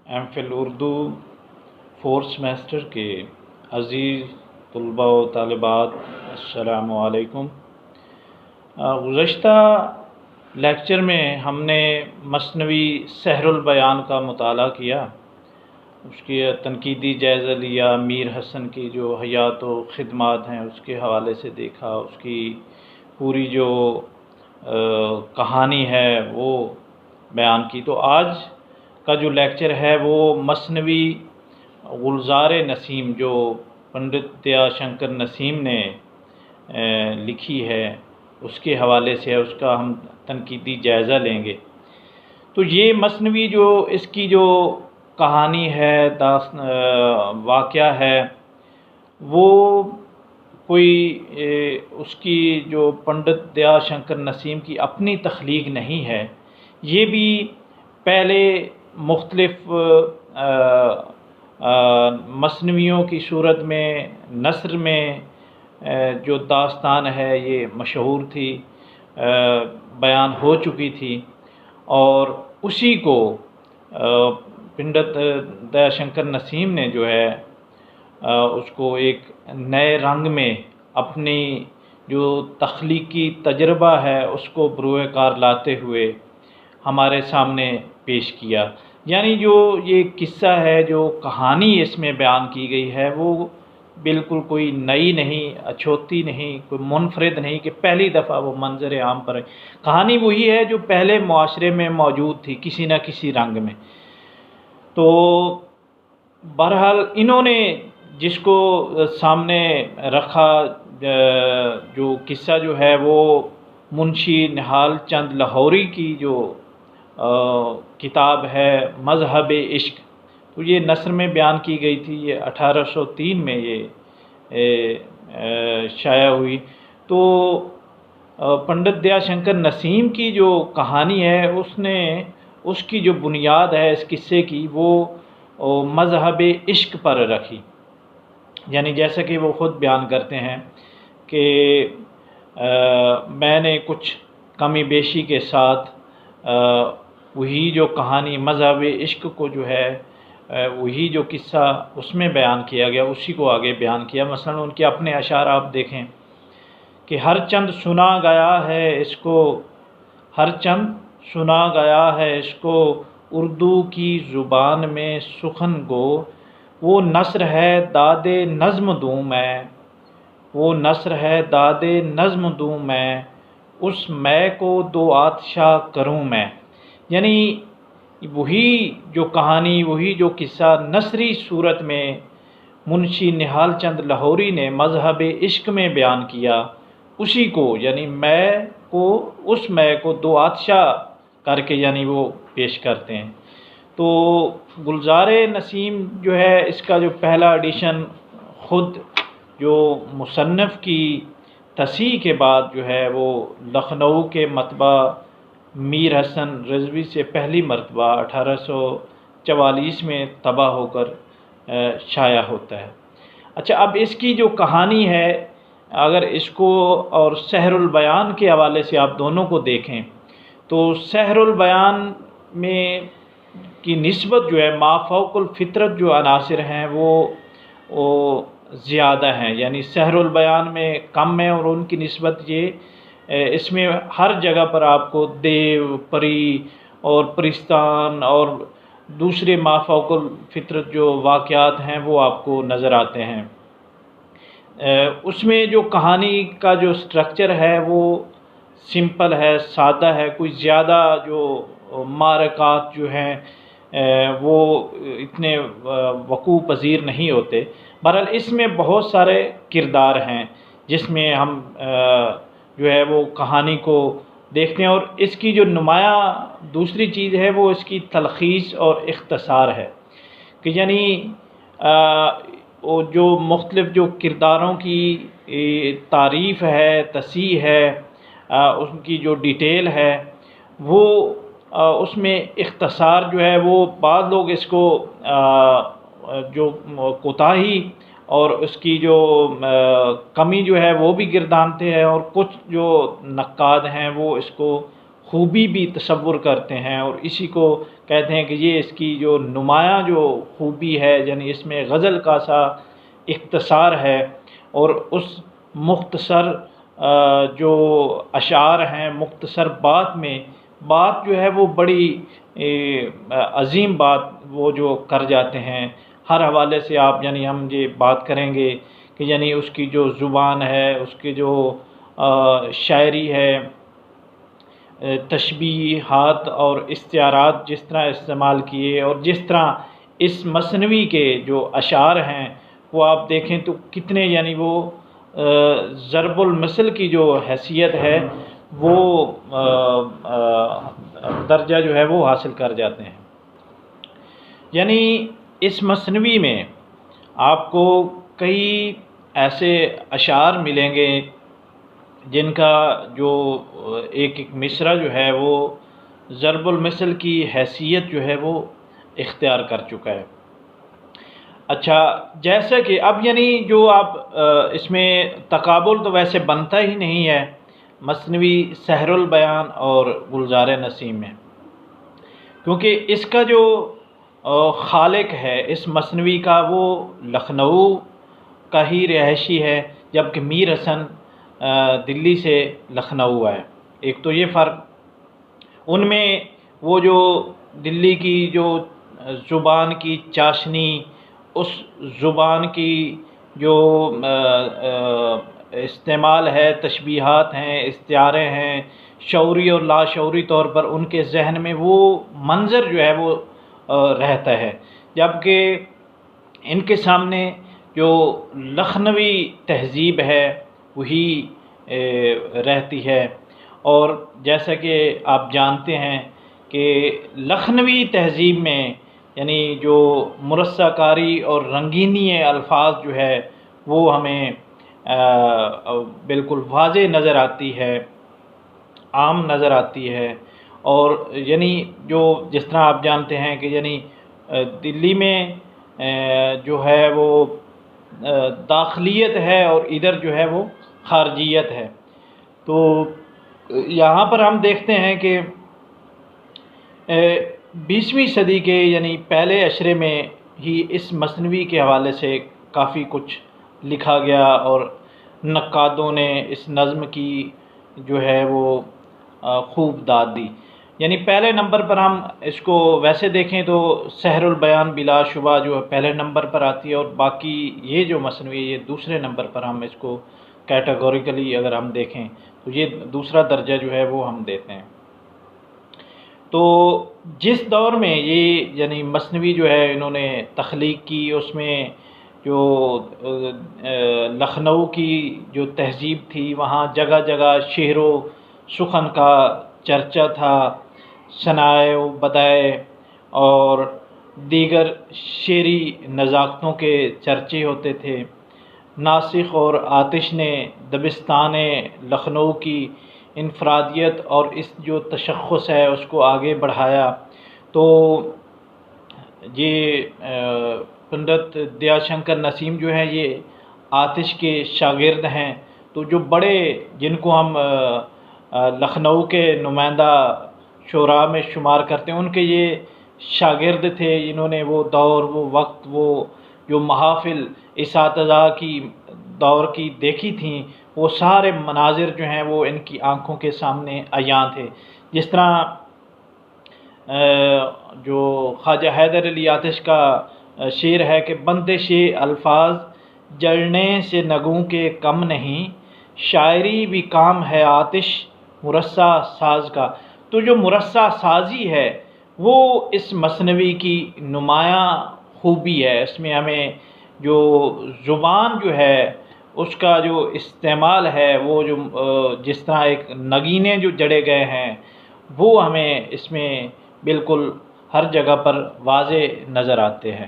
M Phil Urdu fourth semester کے عزیز طلباء و طالبات السلام علیکم۔ گزشتہ لیکچر میں ہم نے مثنوی سحر البیان کا مطالعہ کیا، اس کی تنقیدی جائزہ لیا، میر حسن کی جو حیات و خدمات ہیں اس کے حوالے سے دیکھا، اس کی پوری جو کہانی ہے وہ بیان کی۔ تو آج کا جو لیکچر ہے وہ مثنوی گلزار نسیم جو پنڈت دیا شنکر نسیم نے لکھی ہے اس کے حوالے سے اس کا ہم تنقیدی جائزہ لیں گے۔ تو یہ مثنوی جو اس کی جو کہانی ہے، واقعہ ہے، وہ کوئی اس کی جو پنڈت دیا شنکر نسیم کی اپنی تخلیق نہیں ہے، یہ بھی پہلے مختلف مثنویوں کی صورت میں نثر میں جو داستان ہے یہ مشہور تھی، بیان ہو چکی تھی، اور اسی کو پنڈت دیا شنکر نسیم نے جو ہے اس کو ایک نئے رنگ میں اپنی جو تخلیقی تجربہ ہے اس کو بروئے کار لاتے ہوئے ہمارے سامنے پیش کیا۔ یعنی جو یہ قصہ ہے، جو کہانی اس میں بیان کی گئی ہے، وہ بالکل کوئی نئی نہیں، اچھوتی نہیں، کوئی منفرد نہیں کہ پہلی دفعہ وہ منظر عام پر ہے۔ کہانی وہی ہے جو پہلے معاشرے میں موجود تھی کسی نہ کسی رنگ میں۔ تو بہرحال انہوں نے جس کو سامنے رکھا، جو قصہ جو ہے وہ منشی نہال چند لاہوری کی جو کتاب ہے مذہب عشق، تو یہ نثر میں بیان کی گئی تھی، یہ 1803 میں یہ شائع ہوئی۔ تو پنڈت دیا شنکر نسیم کی جو کہانی ہے اس کی جو بنیاد ہے اس قصے کی وہ مذہب عشق پر رکھی۔ یعنی جیسا کہ وہ خود بیان کرتے ہیں کہ میں نے کچھ کمی بیشی کے ساتھ وہی جو کہانی مذہب عشق کو جو ہے وہی جو قصہ اس میں بیان کیا گیا اسی کو آگے بیان کیا۔ مثلا ان کے اپنے اشعار آپ دیکھیں کہ ہر چند سنا گیا ہے اس کو، ہر چند سنا گیا ہے اس کو، اردو کی زبان میں سخن گو، وہ نثر ہے داد نظم دوں میں، وہ نثر ہے داد نظم دوں میں، اس میں کو دو آتشا کروں میں۔ یعنی وہی جو کہانی، وہی جو قصہ نثری صورت میں منشی نہال چند لاہوری نے مذہب عشق میں بیان کیا، اسی کو یعنی میں کو، اس میں کو دو آتشا کر کے یعنی وہ پیش کرتے ہیں۔ تو گلزار نسیم جو ہے اس کا جو پہلا ایڈیشن خود جو مصنف کی تصحیح کے بعد جو ہے وہ لکھنؤ کے مطبع میر حسن رضوی سے پہلی مرتبہ 1844 میں طبع ہو کر شائع ہوتا ہے۔ اچھا، اب اس کی جو کہانی ہے اگر اس کو اور سحر البیان کے حوالے سے آپ دونوں کو دیکھیں تو سحر البیان میں کی نسبت جو ہے ما فوق الفطرت جو عناصر ہیں وہ زیادہ ہیں، یعنی سحر البیان میں کم ہے، اور ان کی نسبت یہ اس میں ہر جگہ پر آپ کو دیو، پری اور پرستان اور دوسرے ما فوق الفطرت جو واقعات ہیں وہ آپ کو نظر آتے ہیں۔ اس میں جو کہانی کا جو سٹرکچر ہے وہ سمپل ہے، سادہ ہے، کوئی زیادہ جو معرکات جو ہیں وہ اتنے وقوع پذیر نہیں ہوتے۔ بہرحال اس میں بہت سارے کردار ہیں جس میں ہم جو ہے وہ کہانی کو دیکھتے ہیں، اور اس کی جو نمایاں دوسری چیز ہے وہ اس کی تلخیص اور اختصار ہے کہ یعنی جو مختلف جو کرداروں کی تعریف ہے، تصحیح ہے، ان کی جو ڈیٹیل ہے وہ اس میں اختصار جو ہے وہ بعض لوگ اس کو جو کوتاہی اور اس کی جو کمی جو ہے وہ بھی گردانتے ہیں، اور کچھ جو نقاد ہیں وہ اس کو خوبی بھی تصور کرتے ہیں اور اسی کو کہتے ہیں کہ یہ اس کی جو نمایاں جو خوبی ہے، یعنی اس میں غزل کا سا اختصار ہے، اور اس مختصر جو اشعار ہیں، مختصر بات میں بات جو ہے وہ بڑی عظیم بات وہ جو کر جاتے ہیں۔ ہر حوالے سے آپ یعنی ہم یہ بات کریں گے کہ یعنی اس کی جو زبان ہے، اس کی جو شاعری ہے، تشبیہات اور استعارات جس طرح استعمال کیے، اور جس طرح اس مثنوی کے جو اشعار ہیں وہ آپ دیکھیں تو کتنے یعنی وہ ضرب المثل کی جو حیثیت ہے وہ درجہ جو ہے وہ حاصل کر جاتے ہیں۔ یعنی اس مثنوی میں آپ کو کئی ایسے اشعار ملیں گے جن کا جو ایک ایک مصرع جو ہے وہ ضرب المثل کی حیثیت جو ہے وہ اختیار کر چکا ہے۔ اچھا، جیسا کہ اب یعنی جو آپ اس میں تقابل تو ویسے بنتا ہی نہیں ہے مثنوی سحر البیان اور گلزار نسیم میں، کیونکہ اس کا جو خالق ہے اس مثنوی کا وہ لکھنؤ کا ہی رہائشی ہے، جبکہ میر حسن دلی سے لکھنؤ آئے۔ ایک تو یہ فرق، ان میں وہ جو دلی کی جو زبان کی چاشنی، اس زبان کی جو استعمال ہے، تشبیہات ہیں، استعارے ہیں، شعوری اور لاشعوری طور پر ان کے ذہن میں وہ منظر جو ہے وہ رہتا ہے، جبکہ ان کے سامنے جو لکھنوی تہذیب ہے وہی رہتی ہے۔ اور جیسا کہ آپ جانتے ہیں کہ لکھنوی تہذیب میں یعنی جو مرصع کاری اور رنگینی الفاظ جو ہے وہ ہمیں بالکل واضح نظر آتی ہے، عام نظر آتی ہے۔ اور یعنی جو جس طرح آپ جانتے ہیں کہ یعنی دلی میں جو ہے وہ داخلیت ہے اور ادھر جو ہے وہ خارجیت ہے۔ تو یہاں پر ہم دیکھتے ہیں کہ 20ویں صدی کے یعنی پہلے عشرے میں ہی اس مثنوی کے حوالے سے کافی کچھ لکھا گیا، اور نقادوں نے اس نظم کی جو ہے وہ خوب داد دی۔ یعنی پہلے نمبر پر ہم اس کو ویسے دیکھیں تو سحر البیان بلا شبہ جو پہلے نمبر پر آتی ہے، اور باقی یہ جو مثنوی یہ دوسرے نمبر پر ہم اس کو کیٹیگوریکلی اگر ہم دیکھیں تو یہ دوسرا درجہ جو ہے وہ ہم دیتے ہیں۔ تو جس دور میں یہ یعنی مثنوی جو ہے انہوں نے تخلیق کی، اس میں جو لکھنؤ کی جو تہذیب تھی وہاں جگہ جگہ شعر و سخن کا چرچا تھا، ثنائے و بدائے اور دیگر شعری نزاکتوں کے چرچے ہوتے تھے۔ ناسخ اور آتش نے دبستان لکھنؤ کی انفرادیت اور اس جو تشخص ہے اس کو آگے بڑھایا۔ تو یہ پنڈت دیا شنکر نسیم جو ہیں یہ آتش کے شاگرد ہیں، تو جو بڑے جن کو ہم لکھنؤ کے نمائندہ شعراء میں شمار کرتے ہیں ان کے یہ شاگرد تھے، انہوں نے وہ دور، وہ وقت، وہ جو محافل اساتذہ کی دور کی دیکھی تھیں، وہ سارے مناظر جو ہیں وہ ان کی آنکھوں کے سامنے عیاں تھے۔ جس طرح جو خواجہ حیدر علی آتش کا شعر ہے کہ بندش الفاظ جڑنے سے نگوں کے کم نہیں، شاعری بھی کام ہے آتش مرصع ساز کا۔ تو جو مرصع سازی ہے وہ اس مثنوی کی نمایاں خوبی ہے، اس میں ہمیں جو زبان جو ہے اس کا جو استعمال ہے، وہ جو جس طرح ایک نگینے جو جڑے گئے ہیں وہ ہمیں اس میں بالکل ہر جگہ پر واضح نظر آتے ہیں۔